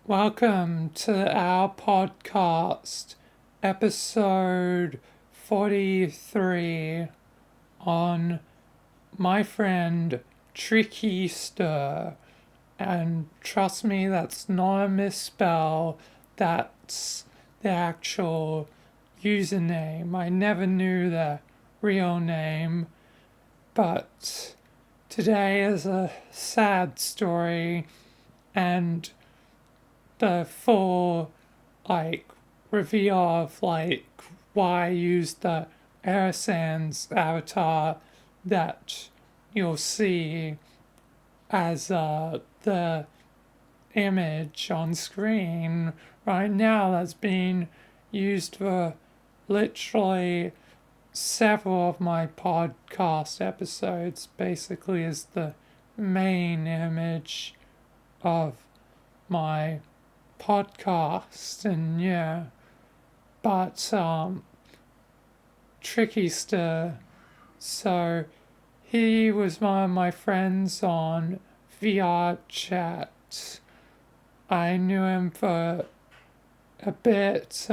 Welcome to our podcast, episode 43, on my friend Trickyster. And trust me, that's not a misspell, that's the actual username. I never knew the real name, but today is a sad story, and the full reveal of why I used the Air Sans avatar that you'll see as the image on screen right now that's being used for literally several of my podcast episodes, basically is the main image of my podcast. And yeah, but Trickyster, so he was one of my friends on VR chat. I knew him for a bit,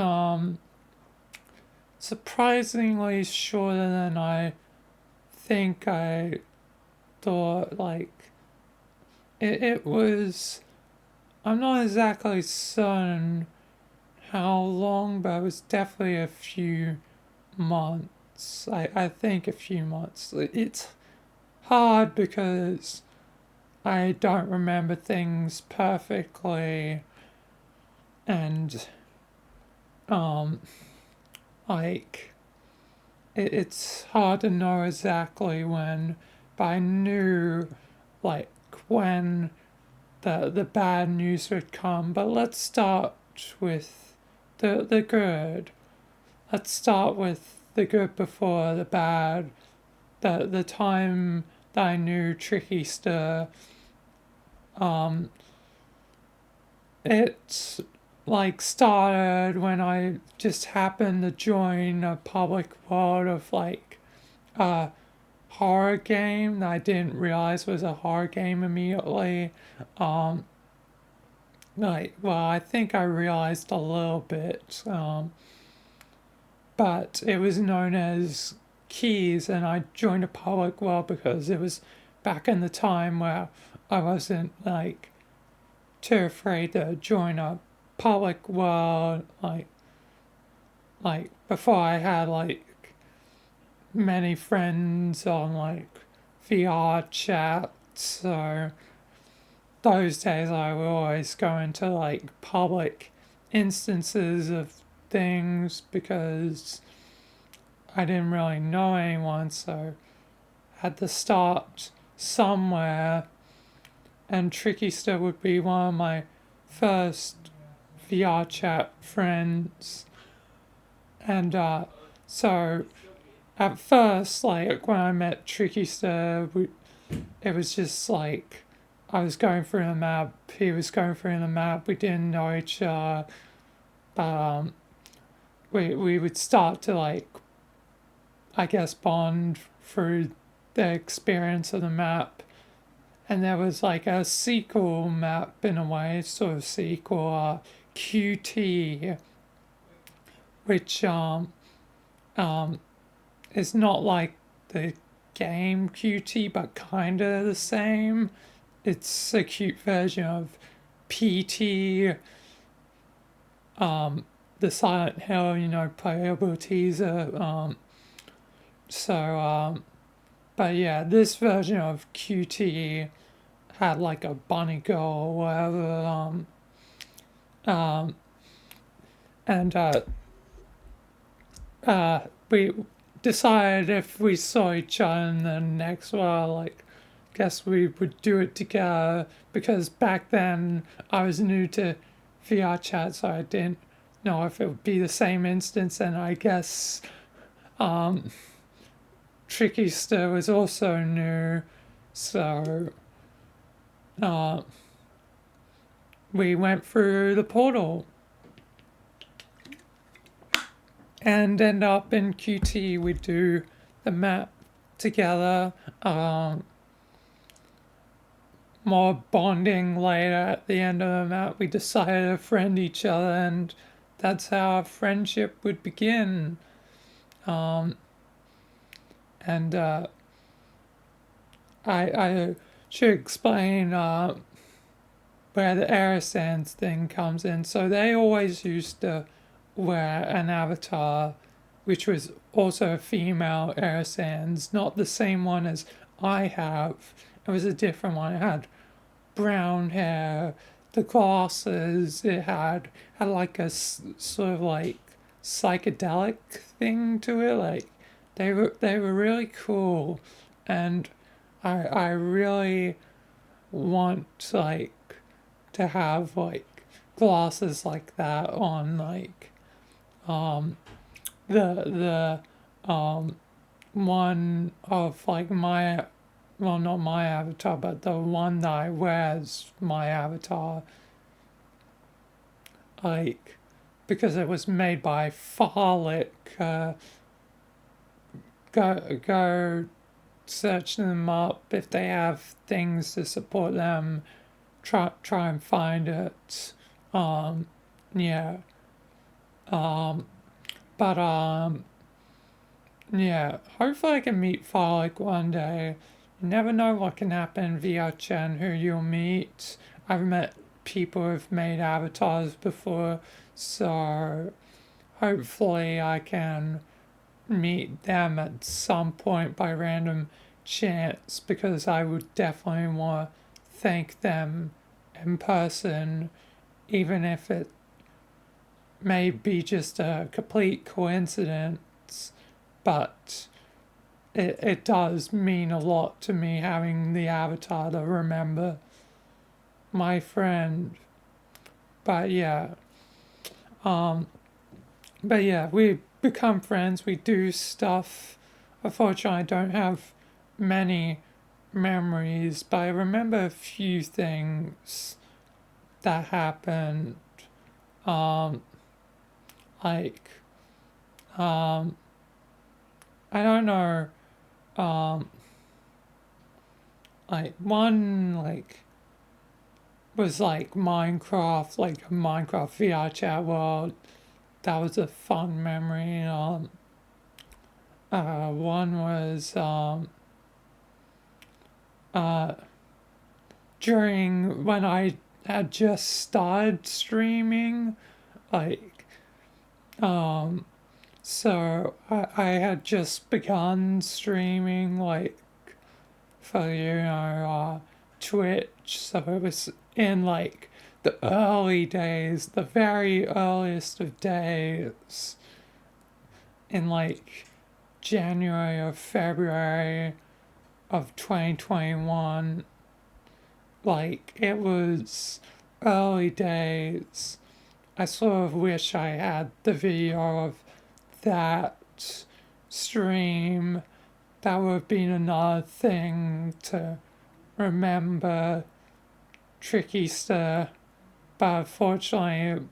surprisingly shorter than I think I thought. It was, I'm not exactly certain how long, but it was definitely a few months. I think a few months. It's hard because I don't remember things perfectly, and um it's hard to know exactly when, but I knew when the bad news would come. But let's start with the good. Let's start with the good before the bad. The time that I knew Trickyster, um, it started when I just happened to join a public world of a horror game that I didn't realize was a horror game immediately. Um, I think I realized a little bit, but it was known as Keys, and I joined a public world because it was back in the time where I wasn't too afraid to join a public world, before I had many friends on VR chat. So those days I would always go into public instances of things because I didn't really know anyone, so I had to start somewhere. And Trickyster would be one of my first VR chat friends. And so at first, when I met Trickyster, it was just I was going through the map, he was going through the map, we didn't know each other, but we would start to I guess bond through the experience of the map. And there was a sequel map in a way, sort of sequel, QT, which is not like the game QT, but kind of the same. It's a cute version of PT, the Silent Hill, playable teaser. But yeah, this version of QT had a bunny girl or whatever. And we decided if we saw each other in the next world, guess we would do it together, because back then I was new to VR chat, so I didn't know if it would be the same instance. And I guess Trickyster was also new, so we went through the portal and end up in QT. We do the map together. more bonding later at the end of the map. We decided to friend each other, and that's how our friendship would begin. Um, and I should explain where the air sands thing comes in. So they always used to wear an avatar, which was also a female air sands, not the same one as I have. It was a different one. It had brown hair, the glasses. It had like a sort of like psychedelic thing to it. Like they were really cool, and I really want like to have like glasses like that on like um the one of like my, well, not my avatar, but the one that I wear as my avatar, like, because it was made by Farlick. Go search them up if they have things to support them. Try and find it. Um, yeah. Um, but yeah. Hopefully I can meet Farlick one day. You never know what can happen via Chen, who you'll meet. I've met people who've made avatars before, so hopefully I can meet them at some point by random chance, because I would definitely want to thank them in person, even if it may be just a complete coincidence. But it does mean a lot to me having the avatar to remember my friend. But yeah, um, but yeah, we become friends. We do stuff. Unfortunately, I don't have many memories, but I remember a few things that happened. Um, like, um, I don't know. Um, like one like was like Minecraft, like a Minecraft VR chat world. That was a fun memory. One was uh, during when I had just started streaming, like so I had just begun streaming like for Twitch, so it was in like the early days, the very earliest of days, in like January or February of 2021. Like, it was early days. I sort of wish I had the video of that stream. That would have been another thing to remember. Trickyster. But unfortunately,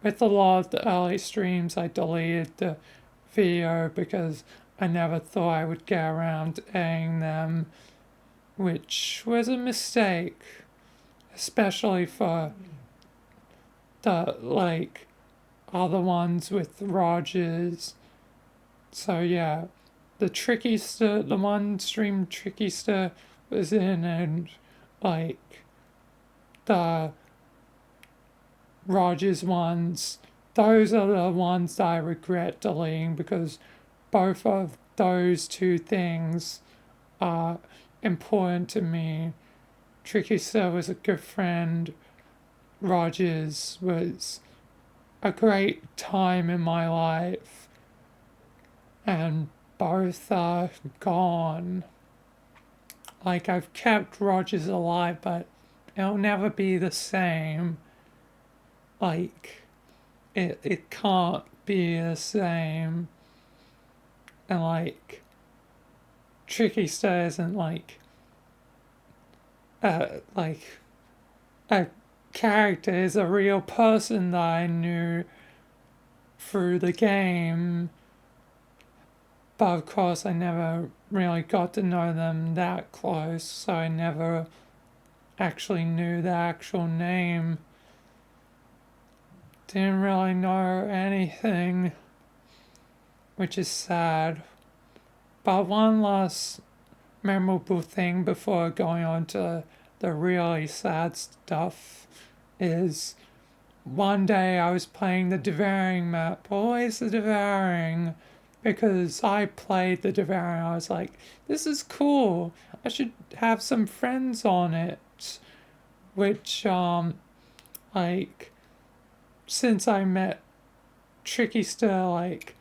with a lot of the early streams, I deleted the video because I never thought I would get around to editing them, which was a mistake, especially for the like other ones with Rogers. So yeah, the Trickyster, the one stream Trickyster was in, and like the Rogers ones, those are the ones that I regret deleting, because both of those two things are important to me. Trickyster was a good friend. Rogers was a great time in my life. And both are gone. Like, I've kept Rogers alive, but it'll never be the same. Like, it can't be the same. And like, Trickyster isn't like a character, is a real person that I knew through the game. But of course, I never really got to know them that close, so I never actually knew the actual name. Didn't really know anything, which is sad. But one last memorable thing before going on to the really sad stuff is one day I was playing the devouring map, always the devouring, because I played the devouring. I was like, this is cool. I should have some friends on it. Which, like, since I met Trickyster, like,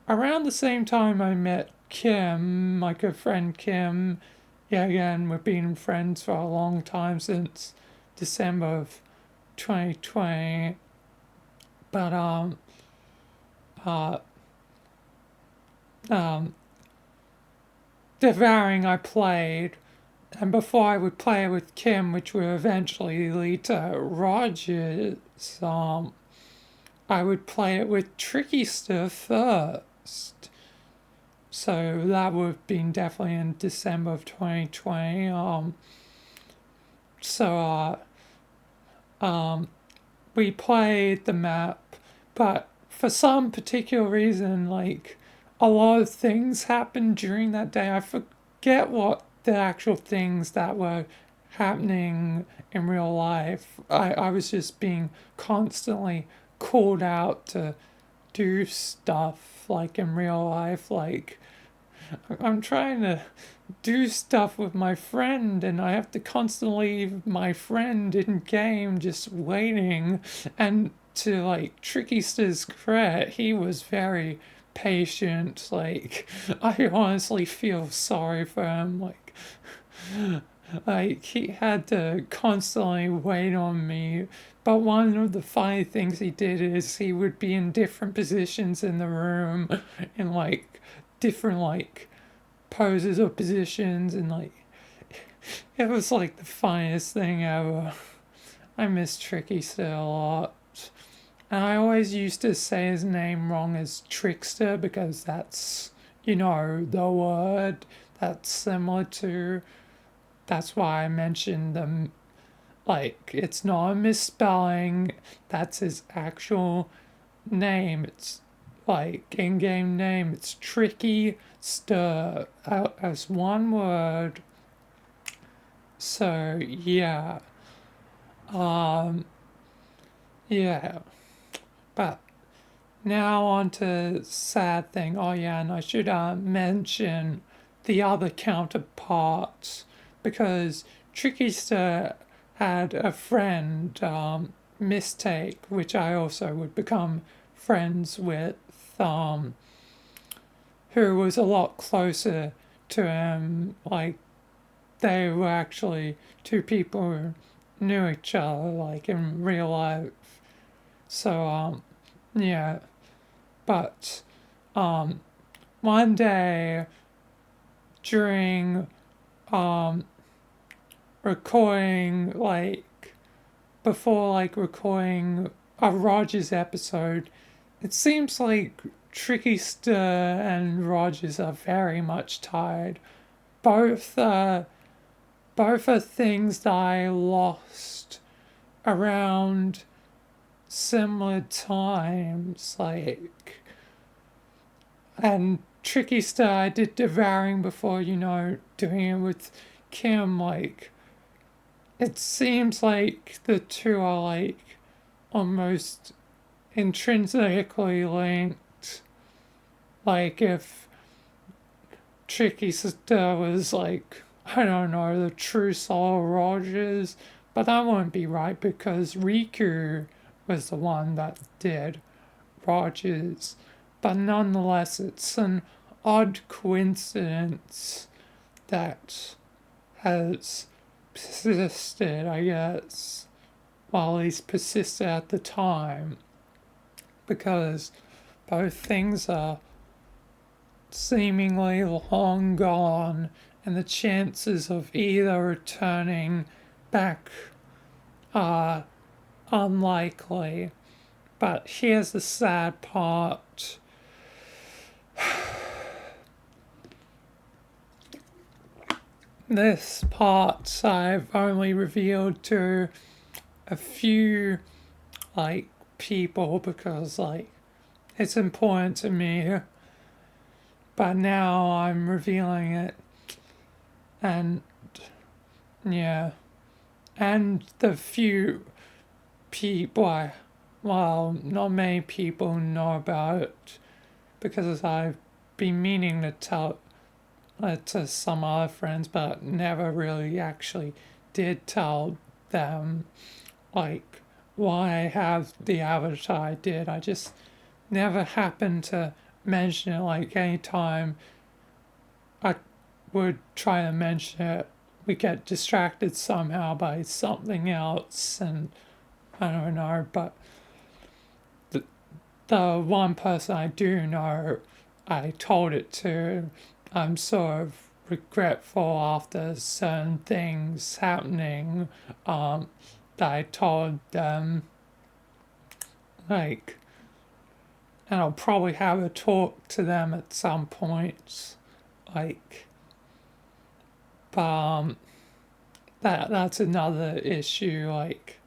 around the same time I met Kim, my good friend Kim. Yeah, again, we've been friends for a long time since December of 2020. But uh, um, devouring I played, and before I would play with Kim, which would eventually lead to Rogers, I would play it with Trickyster first. So that would have been definitely in December of 2020. So we played the map, but for some particular reason, like a lot of things happened during that day. I forget what the actual things that were happening in real life. I was just being constantly called out to do stuff like in real life. Like I'm trying to do stuff with my friend and I have to constantly leave my friend in game just waiting. And to like Trickyster's credit, he was very patient. Like I honestly feel sorry for him. Like he had to constantly wait on me. But one of the funny things he did is he would be in different positions in the room in like different like poses or positions, and like it was like the funniest thing ever. I miss Trickyster a lot. And I always used to say his name wrong as Trickster because that's, the word that's similar to. That's why I mentioned them. Like, it's not a misspelling, that's his actual name. It's like in game name, it's Trickyster as one word. So, yeah. Um, yeah. But now on to sad thing. Oh, yeah, and I should mention the other counterparts because Trickyster had a friend, Mistake, which I also would become friends with, who was a lot closer to him. Like, they were actually two people who knew each other, like, in real life. So, yeah. But, one day during, recording, like, before, like, recording a Rogers episode, it seems like Trickyster and Rogers are very much tied. Both, both are things that I lost around similar times, like, and Trickyster I did devouring before, doing it with Kim, like, it seems like the two are like almost intrinsically linked. Like if Trickyster was like, I don't know, the true soul of Rogers, but that won't be right because Riku was the one that did Rogers. But nonetheless, it's an odd coincidence that has persisted, I guess. Well, at least persisted at the time. Because both things are seemingly long gone, and the chances of either returning back are unlikely. But here's the sad part. this part I've only revealed to a few, like, people because, like, it's important to me. But now I'm revealing it, and yeah, and the few people, well, not many people know about it because I've been meaning to tell it to some other friends, but never really actually did tell them, like, why I have the avatar I did. I just never happened to mention it. Like, anytime I would try to mention it, we get distracted somehow by something else, and I don't know, but the, the one person I do know I told it to, I'm sort of regretful after certain things happening, that I told them, like, and I'll probably have a talk to them at some point, like, but that's another issue, like,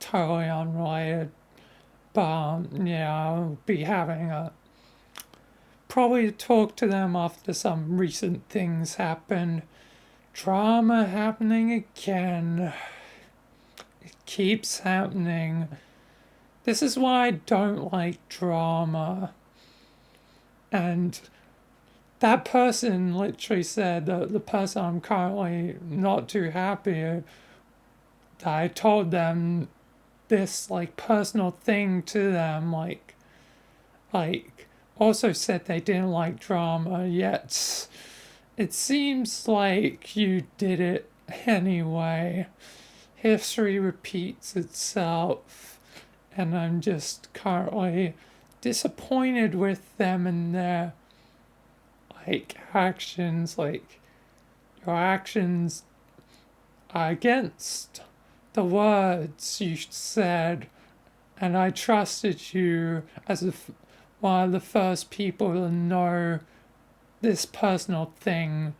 totally unrelated. But yeah, I'll be having a probably talk to them after some recent things happen. Drama happening again. It keeps happening. This is why I don't like drama. And that person literally said that the person I'm currently not too happy that I told them this, like, personal thing to them, like also said they didn't like drama, yet it seems like you did it anyway. History repeats itself, and I'm just currently disappointed with them and their, like, actions. Like, your actions are against the words you said, and I trusted you as one of the first people to know this personal thing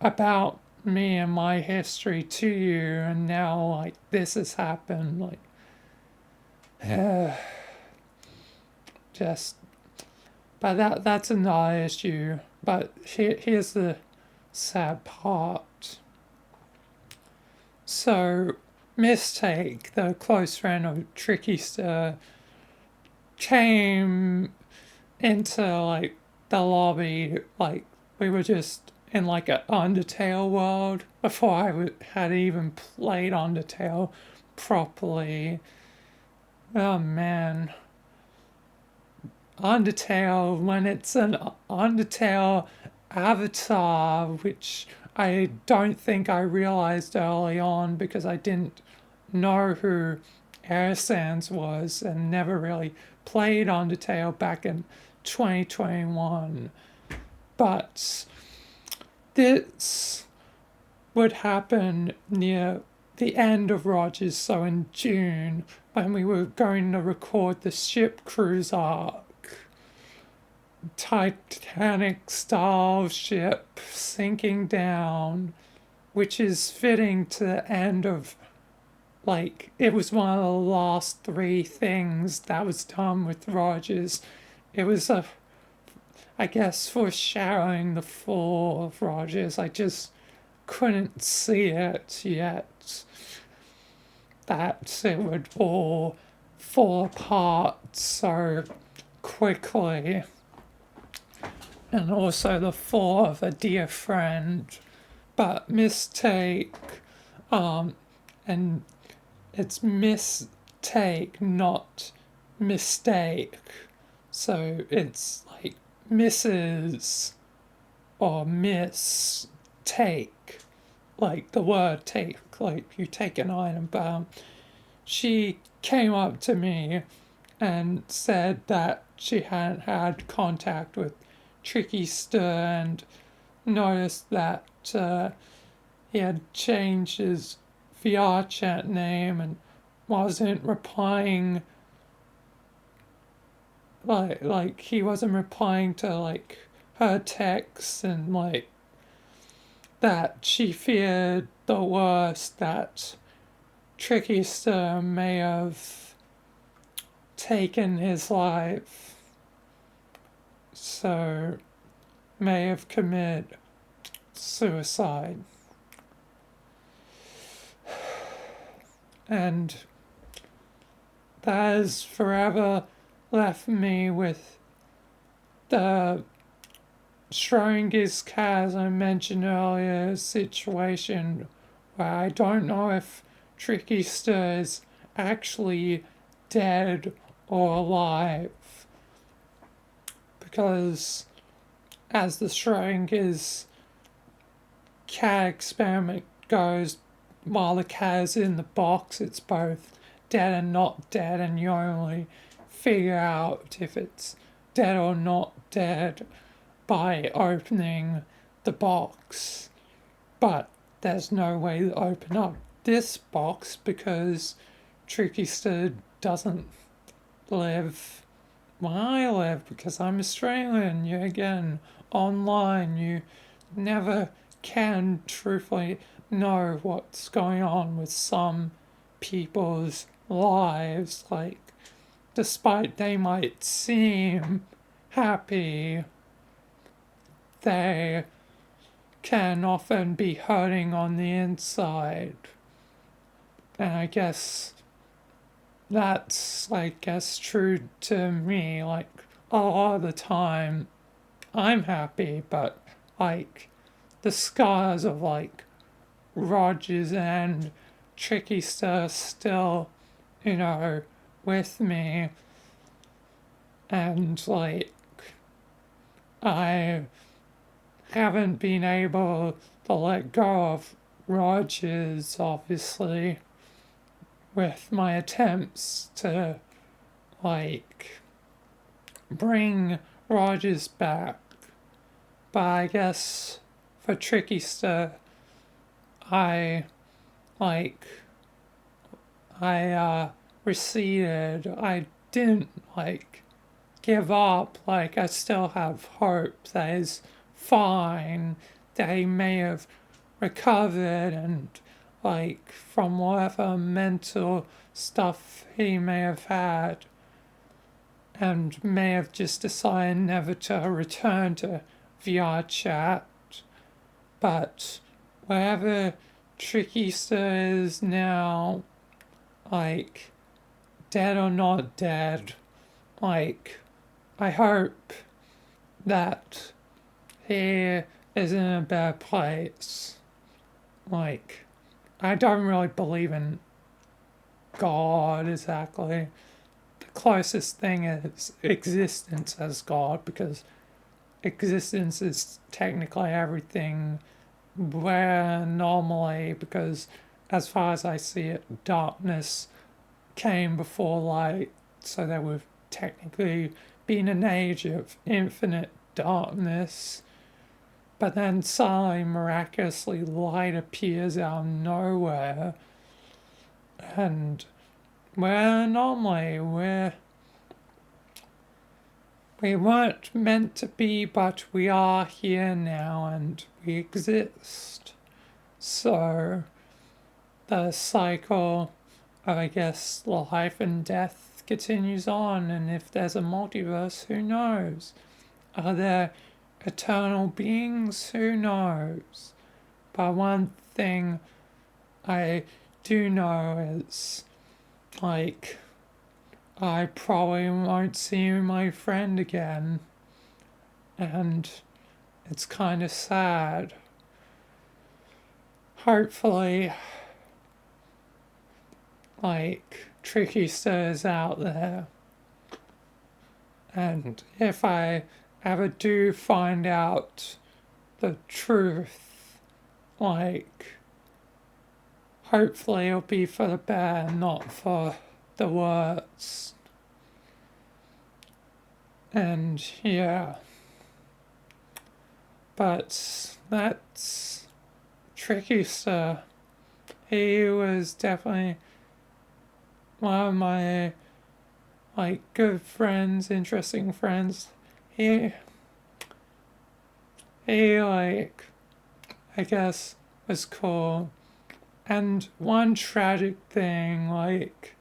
about me and my history to you, and now, like, this has happened. Like, just, but that's another issue. But here's the sad part. So, Mistake, the close friend of Trickyster, came into, like, the lobby, like, we were just in, like, an Undertale world before I had even played Undertale properly. Oh man, Undertale, when it's an Undertale avatar, which I don't think I realized early on because I didn't know who Air Sans was and never really played Undertale back in 2021. But this would happen near the end of Rogers, so in June, when we were going to record the ship cruise arc. Titanic style ship sinking down, which is fitting to the end of, like, it was one of the last three things that was done with Rogers. It was I guess, foreshadowing the fall of Rogers. I just couldn't see it yet. That it would all fall apart so quickly. And also the fall of a dear friend. But Mistake, and it's mistake, not mistake. So it's like Mrs. or Miss Take, like the word take, like you take an item. But she came up to me and said that she hadn't had contact with Trickyster and noticed that he had changed his VR chat name and wasn't replying, like he wasn't replying to, like, her texts, and, like, that she feared the worst, that Trickyster may have taken his life, so may have committed suicide. And that has forever left me with the strongest cat, as I mentioned earlier, situation where I don't know if Trickyster is actually dead or alive. Because as the Schrodinger's cat experiment goes, while the cat is in the box, it's both dead and not dead, and you only figure out if it's dead or not dead by opening the box. But there's no way to open up this box because Trickyster doesn't live where I live, because I'm Australian. You again, online, you never can truthfully know what's going on with some people's lives. Like, despite they might seem happy, they can often be hurting on the inside. And I guess that's, true to me. Like, a lot of the time, I'm happy, but, like, the scars of, Rogers and Trickyster still, with me. And, I haven't been able to let go of Rogers, obviously, with my attempts to, bring Rogers back. But I guess for Trickyster, I, receded. I didn't, give up. I still have hope that he's fine, that he may have recovered and, from whatever mental stuff he may have had, and may have just decided never to return to VR chat. But wherever Trickyster is now, dead or not dead, I hope that he is in a better place. I don't really believe in God exactly. The closest thing is existence as God, because existence is technically everything, where normally, because as far as I see it, darkness came before light, so there would technically been an age of infinite darkness. But then suddenly, miraculously, light appears out of nowhere, and where normally we weren't meant to be, but we are here now and we exist. So the cycle of, I guess, life and death continues on, and if there's a multiverse, who knows? Are there eternal beings? Who knows? But one thing I do know is, I probably won't see my friend again, and it's kind of sad. Hopefully, Trickyster is out there, and if I ever do find out the truth, hopefully it'll be for the better, not for the worse. And yeah, but that's Trickyster. He was definitely one of my good friends, interesting friends. He I guess, was cool. And one tragic thing, like,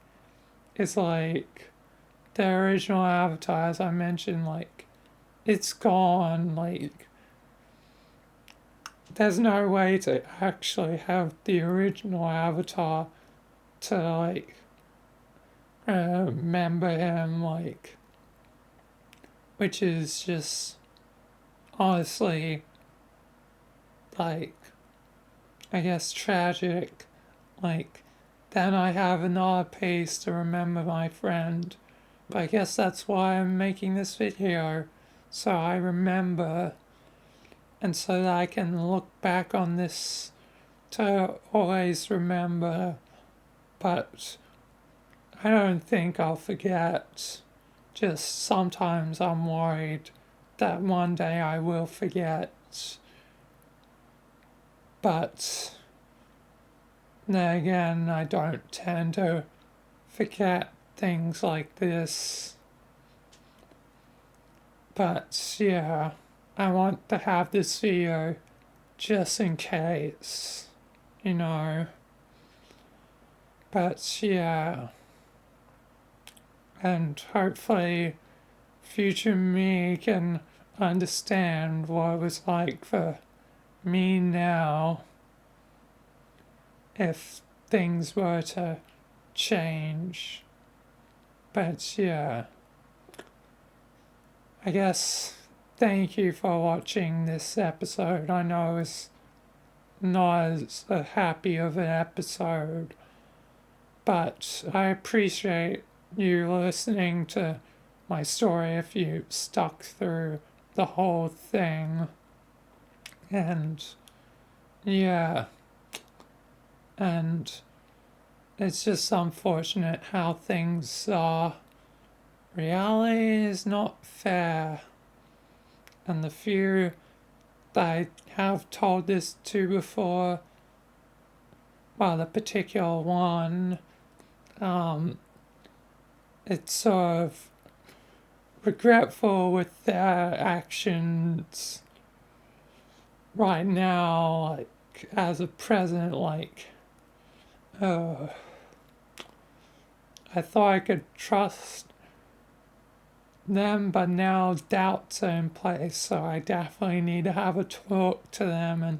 is like the original Avatar, as I mentioned, like, it's gone. Like, there's no way to actually have the original Avatar to, like, remember him, like, which is just honestly, like, I guess tragic. Like, then I have another piece to remember my friend. But I guess that's why I'm making this video. So I remember, and so that I can look back on this to always remember. But I don't think I'll forget. Just sometimes I'm worried that one day I will forget. But then again, I don't tend to forget things like this. But yeah, I want to have this video just in case, you know. But yeah, and hopefully future me can understand what it was like for me now if things were to change. But yeah, I guess thank you for watching this episode. I know it's not as happy of an episode, but I appreciate you listening to my story if you stuck through the whole thing. And yeah, and it's just unfortunate how things are. Reality is not fair. And the few that I have told this to before, well, the particular one, it's sort of regretful with their actions right now, like, as a present, like, I thought I could trust them, but now doubts are in place, so I definitely need to have a talk to them and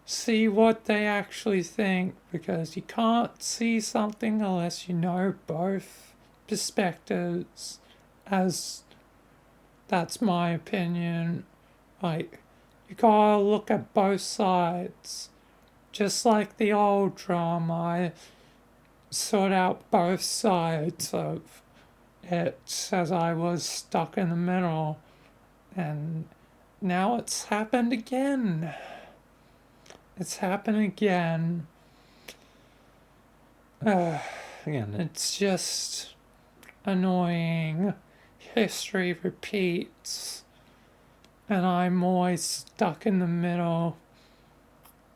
see what they actually think, because you can't see something unless you know both perspectives, as that's my opinion. Like, you gotta look at both sides. Just like the old drama, I sort out both sides of it as I was stuck in the middle. And now it's happened again. It's happened again. Again, it's just annoying. History repeats. And I'm always stuck in the middle.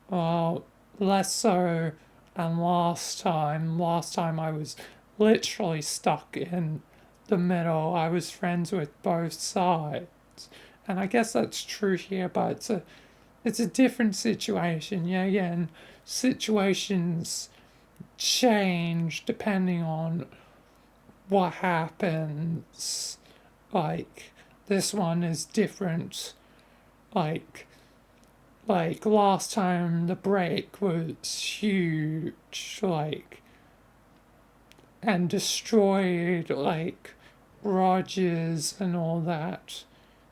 Well, less so than last time. Last time I was literally stuck in the middle. I was friends with both sides. And I guess that's true here, but it's a different situation. Yeah, again, situations change depending on what happens. Like, this one is different. Like last time the break was huge, like, and destroyed, like, Rogers and all that.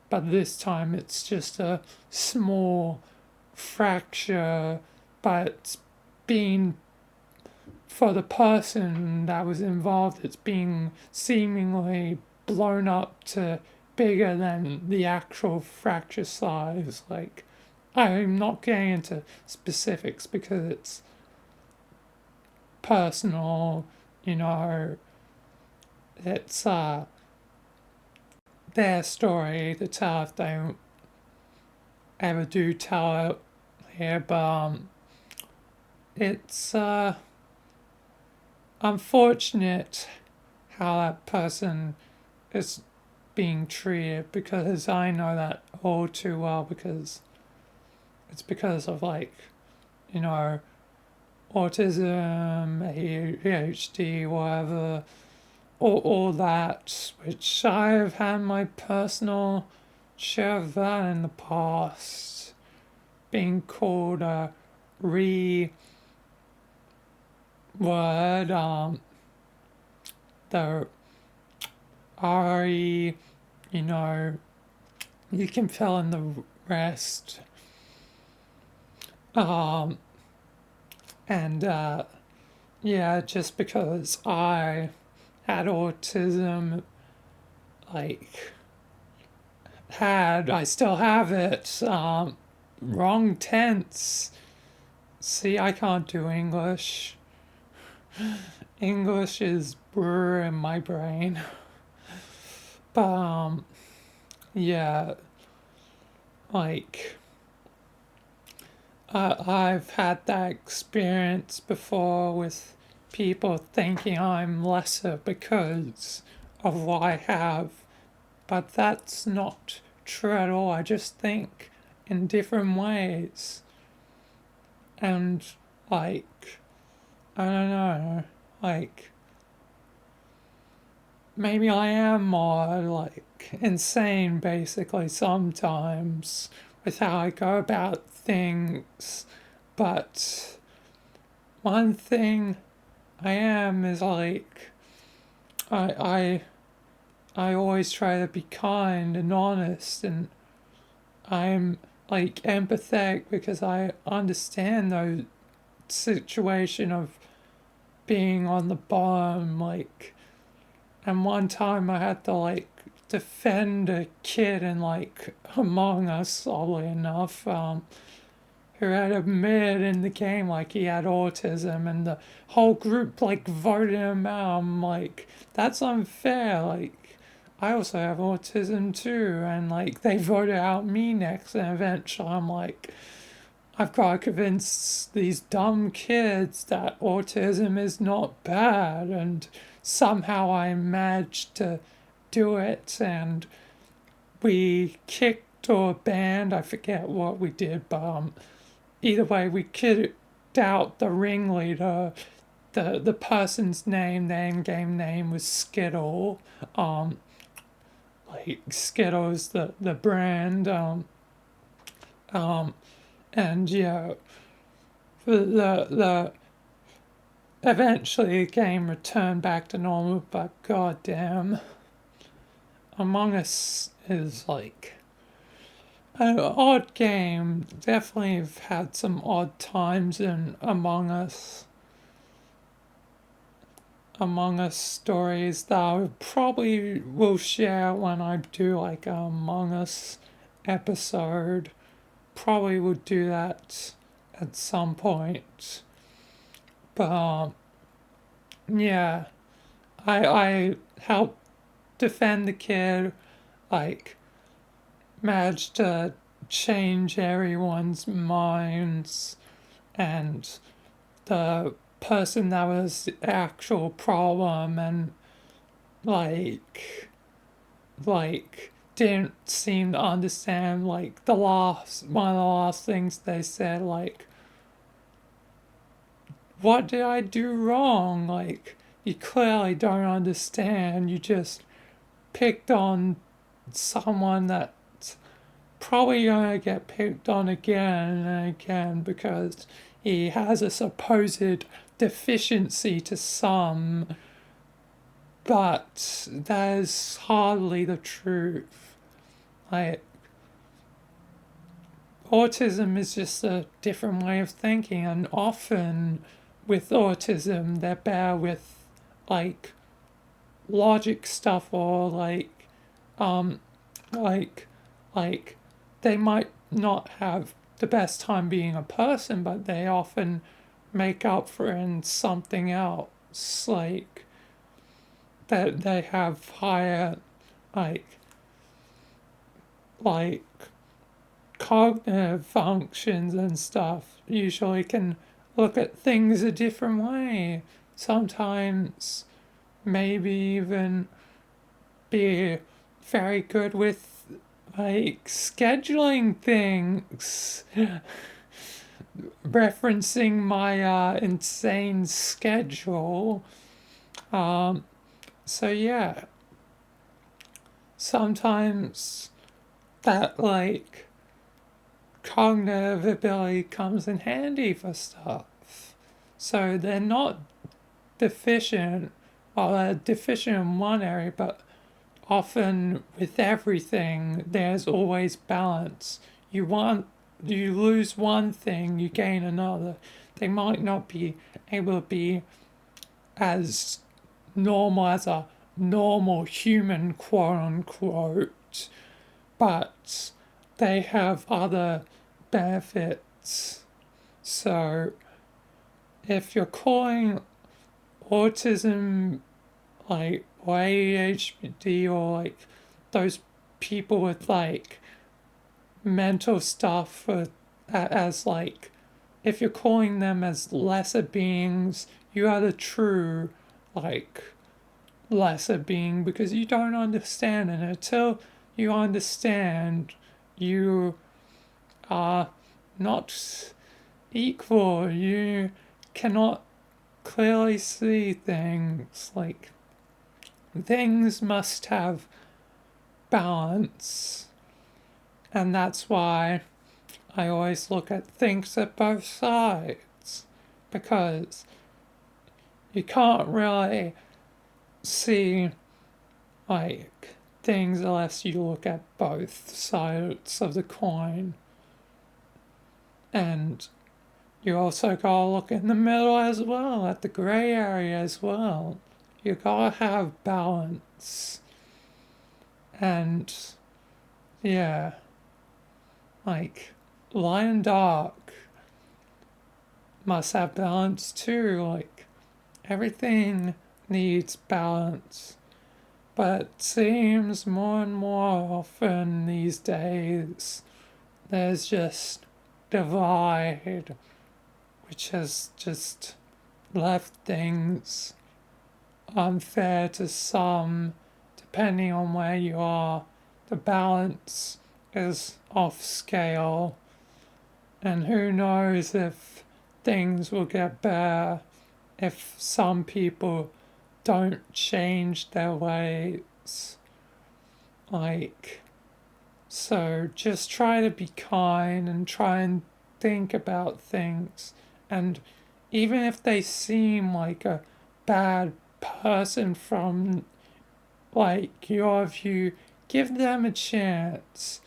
But this time it's just a small fracture, but being, for the person that was involved, it's being seemingly blown up to bigger than the actual fracture size. Like, I'm not getting into specifics because it's personal, you know. It's their story to tell if they ever do tell it here, but it's unfortunate how that person is being treated, because I know that all too well, because it's because of like, you know, autism, ADHD, whatever, all that, which I've had my personal share of that in the past, being called a re word, the RE, you know, you can fill in the rest. Um, and yeah, just because I had autism, like, I still have it. Wrong tense. See, I can't do English. English is brr in my brain. But, yeah, like, I've had that experience before with people thinking I'm lesser because of what I have, but that's not true at all. I just think in different ways. And, like, I don't know, like, maybe I am more, like, insane basically sometimes with how I go about things, but one thing I am is like, I, I always try to be kind and honest, and I'm like empathetic because I understand those situation of being on the bottom, like, and one time I had to like defend a kid in like Among Us, oddly enough, who had admitted in the game like he had autism, and the whole group like voted him out. I'm like, that's unfair. Like, I also have autism too, and like they voted out me next, and eventually I'm like, I've got to convince these dumb kids that autism is not bad, and somehow I managed to do it, and we kicked or banned, I forget what we did, but either way, we kicked out the ringleader. The person's name, the in-game name was Skittle. Like Skittle's the brand. Um, and yeah, the eventually the game returned back to normal, but goddamn, Among Us is like an odd game. Definitely have had some odd times in Among Us stories that I probably will share when I do like a Among Us episode. Probably would do that at some point. But yeah, I helped defend the kid, like managed to change everyone's minds, and the person that was the actual problem, and like didn't seem to understand like the last one of the last things they said, like, what did I do wrong? Like, you clearly don't understand. You just picked on someone that's probably gonna get picked on again and again because he has a supposed deficiency to some, but that is hardly the truth. Like, autism is just a different way of thinking, and often with autism, they're bad with like logic stuff, or um, like, like they might not have the best time being a person, but they often make up for it in something else, like that they have higher, like, like cognitive functions and stuff. Usually can look at things a different way. Sometimes maybe even be very good with like scheduling things, referencing my insane schedule. So yeah, sometimes that like cognitive ability comes in handy for stuff. So they're not deficient, well, they're deficient in one area, but often with everything, there's always balance. You lose one thing, you gain another. They might not be able to be as normal as a normal human, quote unquote, but they have other benefits. So if you're calling autism like or ADHD or like those people with like mental stuff as like if you're calling them as lesser beings, you are the true like lesser being because you don't understand, and until you understand, you are not equal. You cannot clearly see things. Like things must have balance, and that's why I always look at things at both sides, because you can't really see like things unless you look at both sides of the coin. And you also gotta look in the middle as well, at the gray area as well. You gotta have balance. And yeah, like light and dark must have balance too. Like everything needs balance. But it seems more and more often these days there's just divide, which has just left things unfair to some, depending on where you are. The balance is off scale, and who knows if things will get better if some people don't change their ways. Like, so just try to be kind and try and think about things. And even if they seem like a bad person from like your view, give them a chance.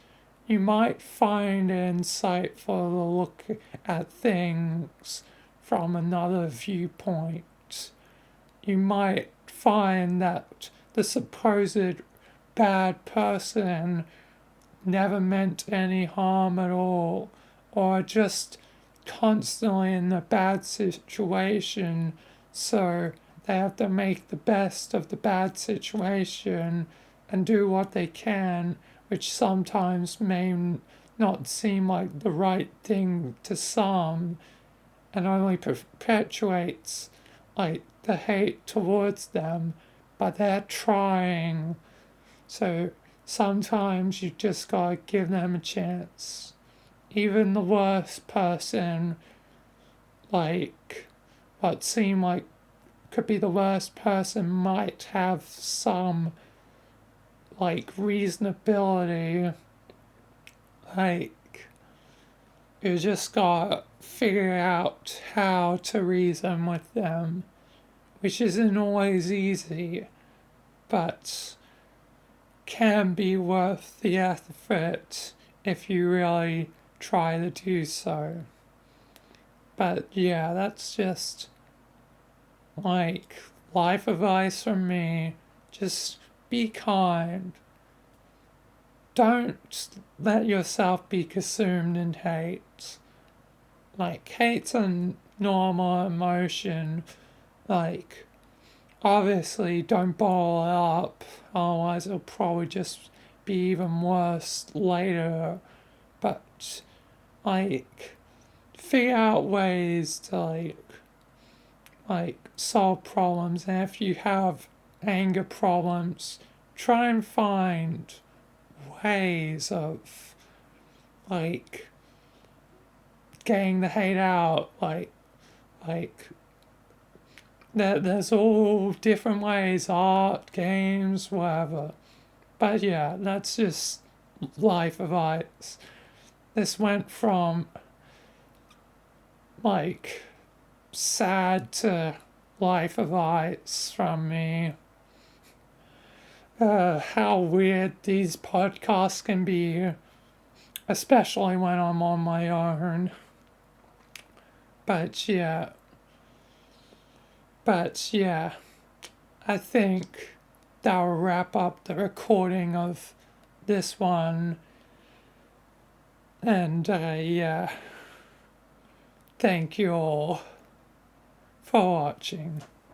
You might find it insightful to look at things from another viewpoint. You might find that the supposed bad person never meant any harm at all, or just constantly in a bad situation, so they have to make the best of the bad situation and do what they can, which sometimes may not seem like the right thing to some, and only perpetuates like the hate towards them, but they're trying. So sometimes you just gotta give them a chance. Even the worst person, like what seemed like could be the worst person, might have some like reasonability. Like you just gotta figure out how to reason with them, which isn't always easy, but can be worth the effort if you really try to do so. But yeah, that's just like life advice from me. Just be kind. Don't let yourself be consumed in hate. Like, hate's a normal emotion. Like, obviously, don't bottle it up, otherwise, it'll probably just be even worse later. But, like, figure out ways to, like solve problems. And if you have anger problems, try and find ways of like getting the hate out. Like there's all different ways, art, games, whatever. But yeah, that's just life advice. This went from like sad to life advice from me. How weird these podcasts can be, especially when I'm on my own. But yeah, but yeah, I think that'll wrap up the recording of this one. And yeah, thank you all for watching.